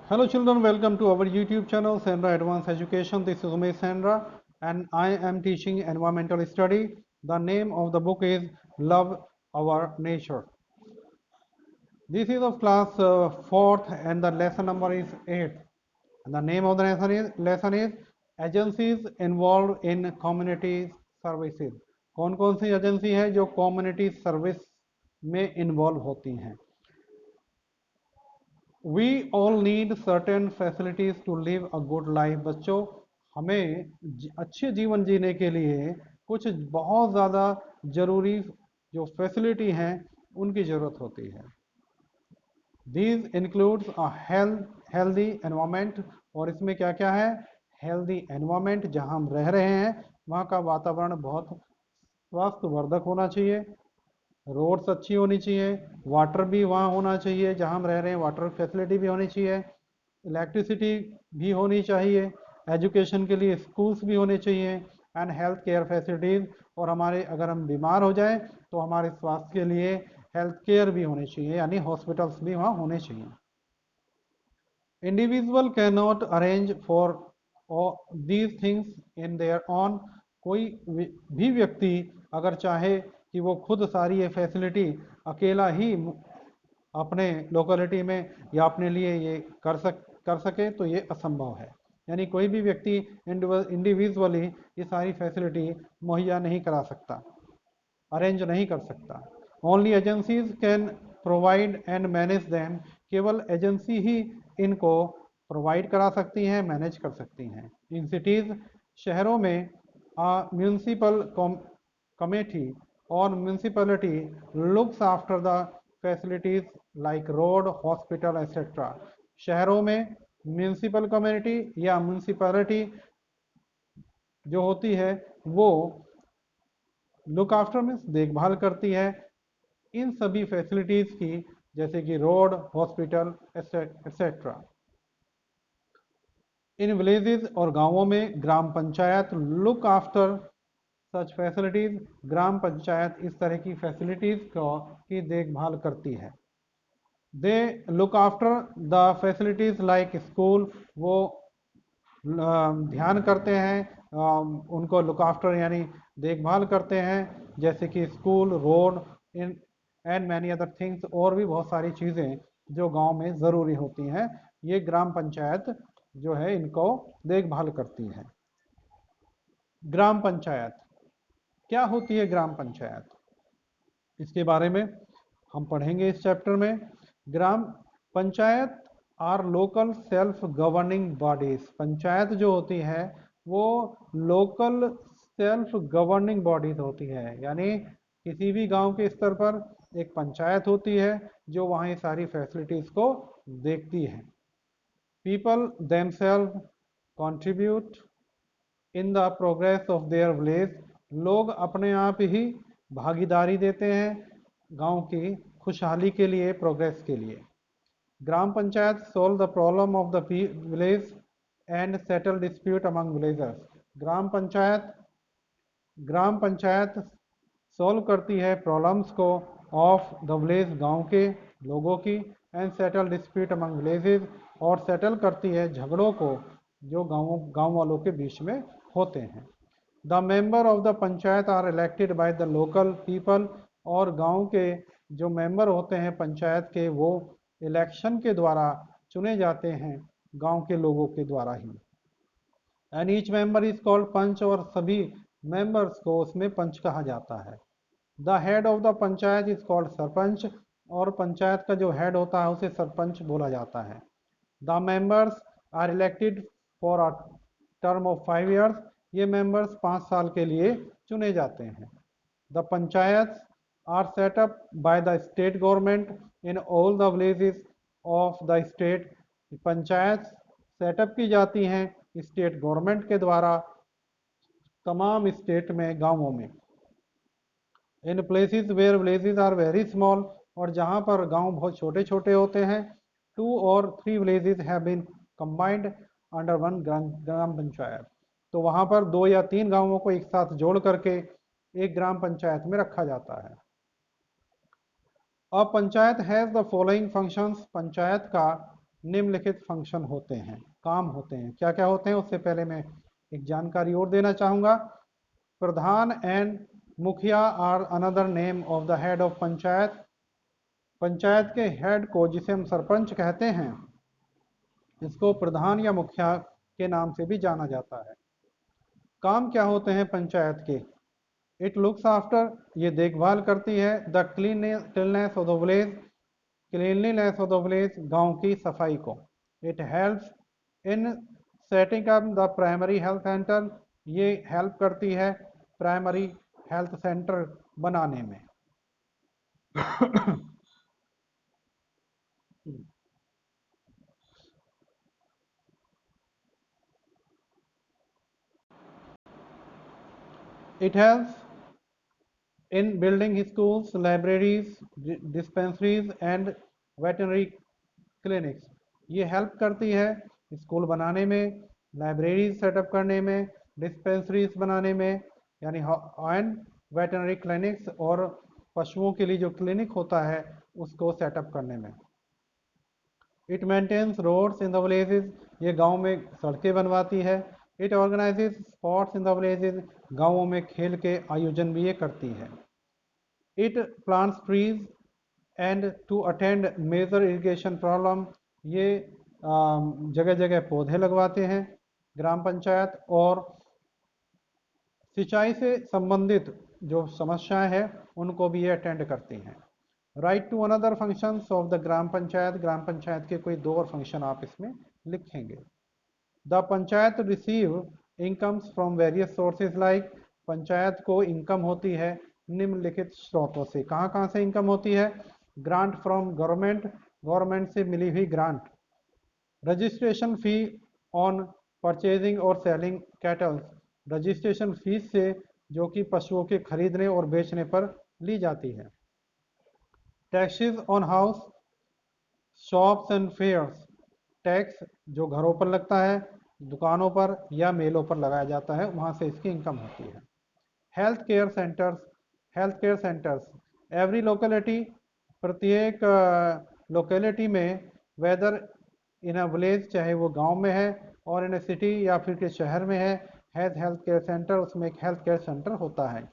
Hello children, welcome to our YouTube channel Sandra Advanced Education. This is Umesh Sandra and I am teaching environmental study. The name of the book is Love Our Nature. This is of class 4th and the lesson number is 8. And the name of the lesson is Agencies Involved in Community Services. कौन कौन सी agency है जो community service में involve होती हैं? We all need certain facilities to live a good life. बच्चों, हमें अच्छे जीवन जीने के लिए कुछ बहुत ज़्यादा ज़रूरी जो फैसिलिटी हैं उनकी ज़रूरत होती है। These includes a healthy environment, और इसमें क्या क्या है? हेल्दी एनवायरनमेंट, जहाँ हम रह रहे हैं वहाँ का वातावरण बहुत स्वास्थ्यवर्धक होना चाहिए। रोड्स अच्छी होनी चाहिए, वाटर भी वहाँ होना चाहिए जहाँ हम रह रहे हैं, वाटर फैसिलिटी भी होनी चाहिए, इलेक्ट्रिसिटी भी होनी चाहिए, एजुकेशन के लिए स्कूल्स भी होने चाहिए एंड हेल्थ केयर फैसिलिटीज़। और हमारे अगर हम बीमार हो जाएं तो हमारे स्वास्थ्य के लिए हेल्थ केयर भी होने चाहिए, यानी हॉस्पिटल्स भी वहाँ होने चाहिए। Individual can not arrange for these things in their on. कोई भी व्यक्ति अगर चाहे कि वो खुद सारी ये फैसिलिटी अकेला ही अपने लोकेलिटी में या अपने लिए ये कर सके तो ये असंभव है। यानी कोई भी व्यक्ति इंडिविजुअली ये सारी फैसिलिटी मुहैया नहीं करा सकता, अरेंज नहीं कर सकता। Only agencies can provide and manage them. केवल एजेंसी ही इनको प्रोवाइड करा सकती हैं, मैनेज कर सकती हैं। इन सिटीज़, शहरों में म्यूनसिपल कमेटी और municipality looks after the facilities like road, hospital etcetera. शहरों में म्यूनसिपल कम्युनिटी या म्यूनसिपैलिटी जो होती है वो लुक आफ्टर मीन्स देखभाल करती है इन सभी फैसिलिटीज की, जैसे कि road, hospital etcetera. In villages और गांवों में gram panchayat look after such facilities. Gram panchayat इस तरह की फैसिलिटीज की देखभाल करती है। They look after the facilities like school. वो ध्यान करते हैं, उनको लुक आफ्टर यानी देखभाल करते हैं, जैसे कि school, road in and many other things. और भी बहुत सारी चीज़ें जो गांव में ज़रूरी होती हैं, ये ग्राम पंचायत जो है इनको देखभाल करती है। ग्राम पंचायत क्या होती है? ग्राम पंचायत, इसके बारे में हम पढ़ेंगे इस चैप्टर में। Gram panchayat are local self governing bodies. Panchayat जो होती है वो लोकल सेल्फ गवर्निंग बॉडीज होती है, यानी किसी भी गांव के स्तर पर एक पंचायत होती है जो वहाँ सारी फैसिलिटीज़ को देखती है। People themselves contribute in the progress of their village. लोग अपने आप ही भागीदारी देते हैं गांव की खुशहाली के लिए, प्रोग्रेस के लिए। Gram panchayat solve the problem of the village and settle dispute among villagers. Gram panchayat solve करती है प्रॉब्लम्स को ऑफ द विलेज, गांव के लोगों की, and settle dispute among villages, और सेटल करती है झगड़ों को जो गांव वालों के बीच में होते हैं। The member of the panchayat are elected by the local people. और गांव के जो मेंबर होते हैं पंचायत के, वो इलेक्शन के द्वारा चुने जाते हैं, गांव के लोगों के द्वारा ही। And each member is called panch, और सभी मेंबर्स को उसमें पंच कहा जाता है। The head of the panchayat is called sarpanch, और पंचायत का जो हेड होता है उसे सरपंच बोला जाता है। The members are elected for a term of 5 years। ये मेंबर्स 5 साल के लिए चुने जाते हैं। The panchayat are set up by the state government in all the villages of the state. Panchayat setup की जाती हैं स्टेट गवर्नमेंट के द्वारा तमाम स्टेट में, गांवों में। In places where villages are very small, और जहां पर गांव बहुत छोटे छोटे होते हैं, 2 or 3 villages have been combined under one gram panchayat. तो वहां पर 2 या 3 गांवों को एक साथ जोड़ करके एक ग्राम पंचायत में रखा जाता है। अब panchayat has the following functions. Panchayat का निम्नलिखित फंक्शन होते हैं, काम होते हैं। क्या क्या होते हैं, उससे पहले मैं एक जानकारी और देना चाहूँगा। Pradhan and mukhiya are another name of the head of panchayat. Panchayat के हेड को, जिसे हम सरपंच कहते हैं, इसको प्रधान या मुखिया के नाम से भी जाना जाता है। काम क्या होते हैं पंचायत के? इट लुक्स आफ्टर, ये देखभाल करती है, the cleanness of the village, cleanliness of the village, गांव की सफाई को। It helps in setting up the primary health centre, ये हेल्प करती है प्राइमरी हेल्थ सेंटर बनाने में। It helps in building schools, libraries, dispensaries and veterinary clinics. ये हेल्प करती है स्कूल बनाने में, लाइब्रेरीज सेटअप करने में, डिस्पेंसरीज बनाने में, यानी एंड वेटनरी क्लिनिक्स, और पशुओं के लिए जो क्लिनिक होता है उसको सेटअप करने में। It maintains roads in the villages, ये गांव में सड़कें बनवाती है। It organises sports in the villages, गांवों में खेल के आयोजन भी ये करती है। It plants trees and to attend major irrigation problem, ये जगह जगह पौधे लगवाते हैं ग्राम पंचायत, और सिंचाई से संबंधित जो समस्याएं हैं उनको भी ये अटेंड करती हैं। Right to another functions of the gram panchayat, gram panchayat के कोई दो और फंक्शन आप इसमें लिखेंगे। The panchayat receive incomes from various sources like, panchayat को इनकम होती है निम्नलिखित स्रोतों से। कहाँ कहाँ से इनकम होती है? ग्रांट फ्रॉम गवर्नमेंट, गवर्नमेंट से मिली हुई grant. Registration fee on purchasing और सेलिंग कैटल, रजिस्ट्रेशन फीस से जो कि पशुओं के खरीदने और बेचने पर ली जाती है। Taxes on house, shops and fairs, tax जो घरों पर लगता है, दुकानों पर या मेलों पर लगाया जाता है, वहाँ से इसकी इनकम होती है। Health care centres, health care centres every locality, प्रत्येक लोकेलिटी में, वेदर इन अ विलेज, चाहे वो गांव में है, और इन अ सिटी या फिर के शहर में है, हैज़ हेल्थ केयर सेंटर, उसमें एक हेल्थ केयर सेंटर होता है।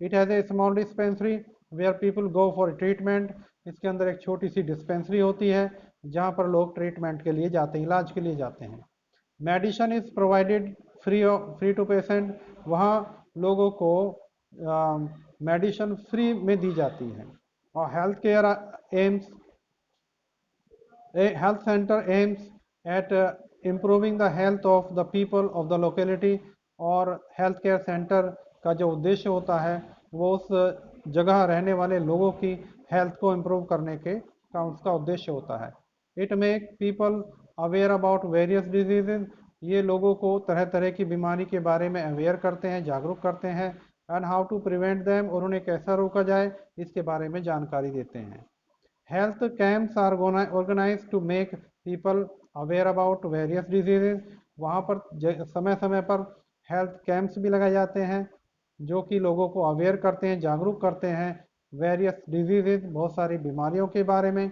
It has a small dispensary where people go for treatment, इसके अंदर एक छोटी सी डिस्पेंसरी होती है जहाँ पर लोग ट्रीटमेंट के लिए जाते हैं, इलाज के लिए जाते हैं। Medicine is provided free to patient, वहाँ लोगों को मेडिसिन फ्री में दी जाती है। और health care AIIMS, a health center aims at improving the health of the people of the locality, और हेल्थ केयर सेंटर का जो उद्देश्य होता है वो उस जगह रहने वाले लोगों की हेल्थ को इम्प्रूव करने के का उसका उद्देश्य होता है। It make people aware about various diseases, ये लोगों को तरह तरह की बीमारी के बारे में अवेयर करते हैं, जागरूक करते हैं। And how to prevent them, और उन्हें कैसा रोका जाए इसके बारे में जानकारी देते हैं। Health camps are organized to make people aware about various diseases, वहाँ पर समय समय पर हेल्थ कैंप्स भी लगाए जाते हैं जो कि लोगों को अवेयर करते हैं, जागरूक करते हैं वेरियस डिजीजेज, बहुत सारी बीमारियों के बारे में।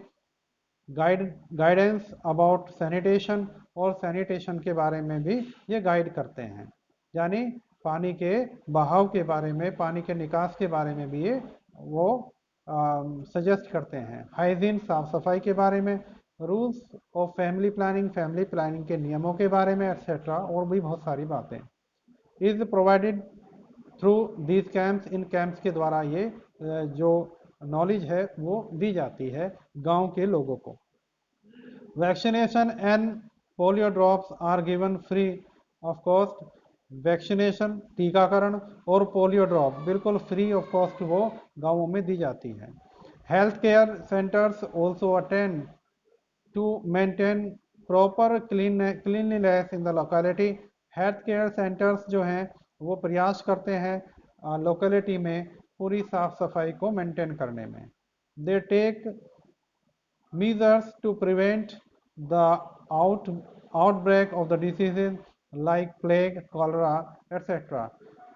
गाइडेंस अबाउट सैनिटेशन, और सैनिटेशन के बारे में भी ये गाइड करते हैं, यानी पानी के बहाव के बारे में, पानी के निकास के बारे में भी ये वो सजेस्ट करते हैं। हाइजीन, साफ सफाई के बारे में। Rules of family planning, family planning के नियमों के बारे में, एक्सेट्रा, और भी बहुत सारी बातें। Is provided through these camps, in camps के द्वारा ये जो नॉलेज है वो दी जाती है गांव के लोगों को। Vaccination and polio drops are given free of cost, vaccination टीकाकरण और पोलियो ड्रॉप बिल्कुल फ्री ऑफ कॉस्ट वो गांवों में दी जाती है। Health care centres also attend to maintain proper cleanliness in the locality, health care centres जो हैं वो प्रयास करते हैं लोकेलिटी में पूरी साफ सफाई को मेंटेन करने में। They take measures to prevent the outbreak of the diseases like plague, cholera, etc.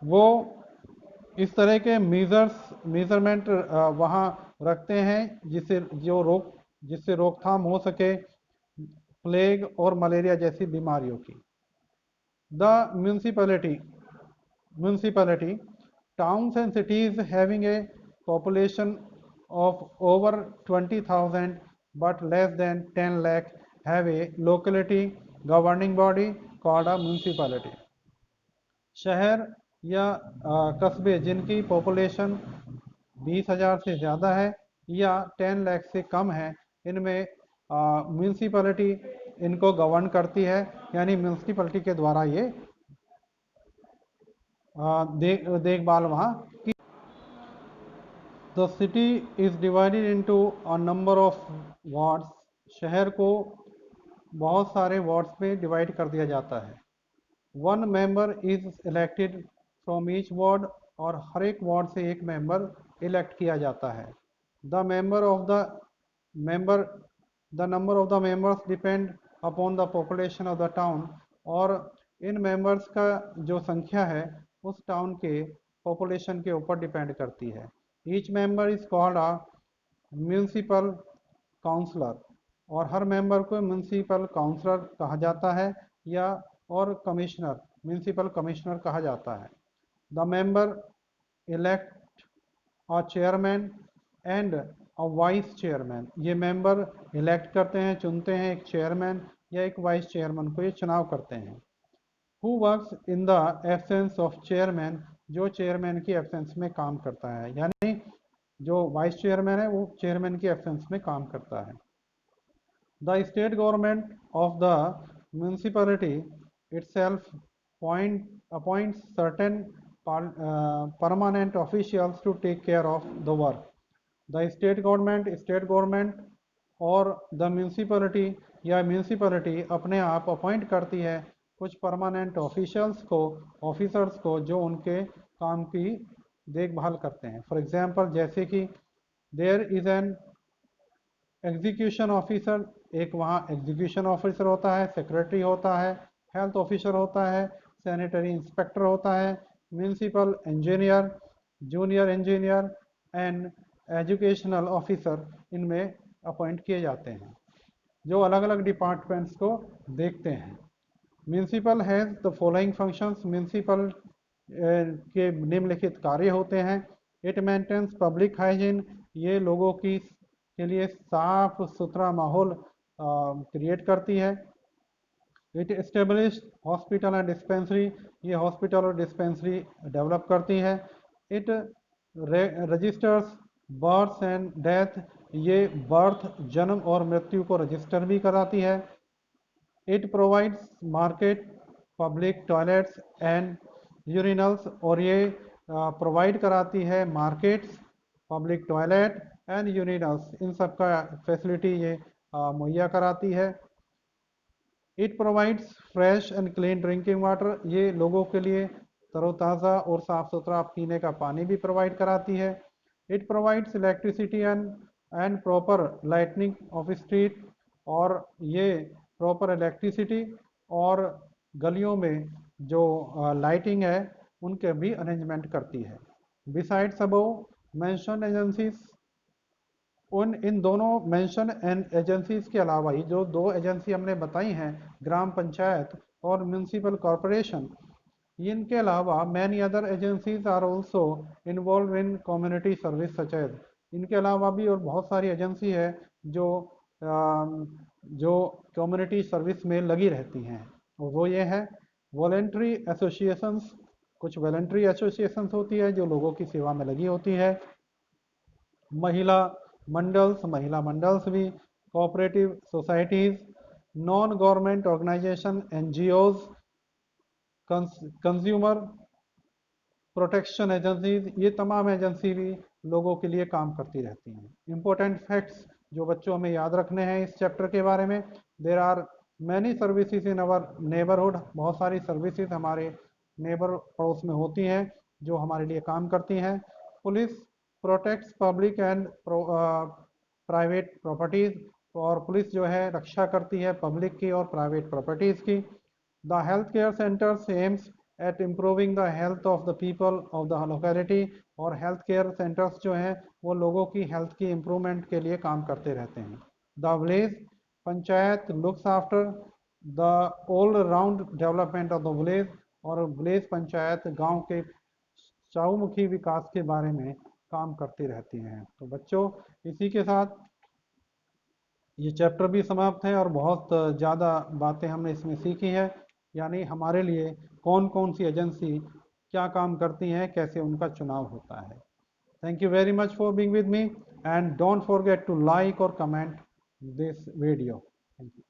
वो इस तरह के मेजरमेंट वहाँ रखते हैं जिससे रोकथाम हो सके प्लेग और मलेरिया जैसी बीमारियों की। The municipality towns and cities having a population of over 20,000 but less than 10 lakh have a locality governing body called a municipality। शहर या कस्बे जिनकी पॉपुलेशन 20,000 से ज़्यादा है या 10 लाख से कम है, इनमें म्यूनसिपैलिटी इनको गवर्न करती है, यानी म्यूनसिपैलिटी के द्वारा ये देखभाल वहाँ की। The city is divided into a number of wards. शहर को बहुत सारे वार्ड्स में डिवाइड कर दिया जाता है। One member is elected from each ward, और हर एक वार्ड से एक मेंबर इलेक्ट किया जाता है। The member of the member the number of the members depend upon the population of the town, और इन मेंबर्स का जो संख्या है उस टाउन के पॉपुलेशन के ऊपर डिपेंड करती है। Each member is called a municipal councillor, और हर मेंबर को म्यूनसिपल काउंसलर कहा जाता है या और कमिश्नर म्यूनसिपल कमिश्नर कहा जाता है। The member elect a chairman and a vice chairman. ये मेंबर इलेक्ट करते हैं, चुनते हैं एक चेयरमैन या एक वाइस चेयरमैन को, ये चुनाव करते हैं। Who works in the absence of chairman, जो चेयरमैन की एब्सेंस में काम करता है, यानी जो वाइस चेयरमैन है वो चेयरमैन की एब्सेंस में काम करता है। The state government of the municipality itself appoints certain permanent officials to take care of the work. The state government और the municipality या municipality अपने आप अपॉइंट करती है कुछ परमानेंट ऑफिसर्स को जो उनके काम की देखभाल करते हैं। फॉर एग्जाम्पल, जैसे कि there is an execution officer, एक वहाँ एग्जीक्यूशन ऑफिसर होता है, सेक्रेटरी होता है, हेल्थ ऑफिसर होता है, सैनिटरी इंस्पेक्टर होता है, municipal engineer, junior engineer and educational officer इनमें अपॉइंट किए जाते हैं, जो अलग अलग डिपार्टमेंट्स को देखते हैं। Municipal has the following functions. Municipal के निम्नलिखित कार्य होते हैं। इट मेंटेन्स पब्लिक हाइजीन, ये लोगों की के लिए साफ सुथरा माहौल क्रिएट करती है। It establish hospital and dispensary, ये हॉस्पिटल और डिस्पेंसरी डेवलप करती है। It registers birth and death, ये बर्थ जन्म और मृत्यु को रजिस्टर भी कराती है। It provides market public toilets and urinals, और ये प्रोवाइड कराती है markets, public toilet and urinals, इन सब का फैसिलिटी ये मुहैया कराती है। It provides fresh and clean drinking water, ये लोगों के लिए तरोताज़ा और साफ़ सुथरा पीने का पानी भी प्रोवाइड कराती है। It provides electricity and proper lightning of street, और ये प्रॉपर इलेक्ट्रिसिटी और गलियों में जो लाइटिंग है उनके भी अरेंजमेंट करती है। बिसाइड्स अबव मेंशन एजेंसीज, इन दोनों मेंशन एंड एजेंसीज के अलावा, ही जो दो एजेंसी हमने बताई हैं, ग्राम पंचायत और म्यूनसिपल कॉरपोरेशन, इनके अलावा many other agencies are also involve in community service such as, इनके अलावा भी और बहुत सारी एजेंसी है जो जो कम्युनिटी सर्विस में लगी रहती हैं, और वो ये है वॉलेंट्री एसोसिएशंस, कुछ वॉलेंट्री एसोसिएशंस होती है जो लोगों की सेवा में लगी होती है। महिला मंडल्स भी, cooperative societies, non government organisation NGOs, consumer protection agencies, ये तमाम एजेंसी भी लोगों के लिए काम करती रहती हैं। इंपॉर्टेंट फैक्ट्स जो बच्चों में याद रखने हैं इस चैप्टर के बारे में, there are many services in our neighbourhood, बहुत सारी सर्विसेज हमारे नेबर पड़ोस में होती हैं जो हमारे लिए काम करती हैं। Police protects public and private properties, और पुलिस जो है रक्षा करती है पब्लिक की और प्राइवेट प्रॉपर्टीज़ की। The health care centres aims at improving the health of the people of the locality, और हेल्थ केयर सेंटर्स जो हैं वो लोगों की हेल्थ की इम्प्रूवमेंट के लिए काम करते रहते हैं। The village panchayat looks after the all round development of the village, और विलेज पंचायत गांव के चहुमुखी विकास के बारे में काम करती रहती हैं। तो बच्चों, इसी के साथ ये चैप्टर भी समाप्त है और बहुत ज़्यादा बातें हमने इसमें सीखी है, यानी हमारे लिए कौन कौन सी एजेंसी क्या काम करती हैं, कैसे उनका चुनाव होता है। Thank you very much for being with me, and don't forget to like or comment this video. Thank you.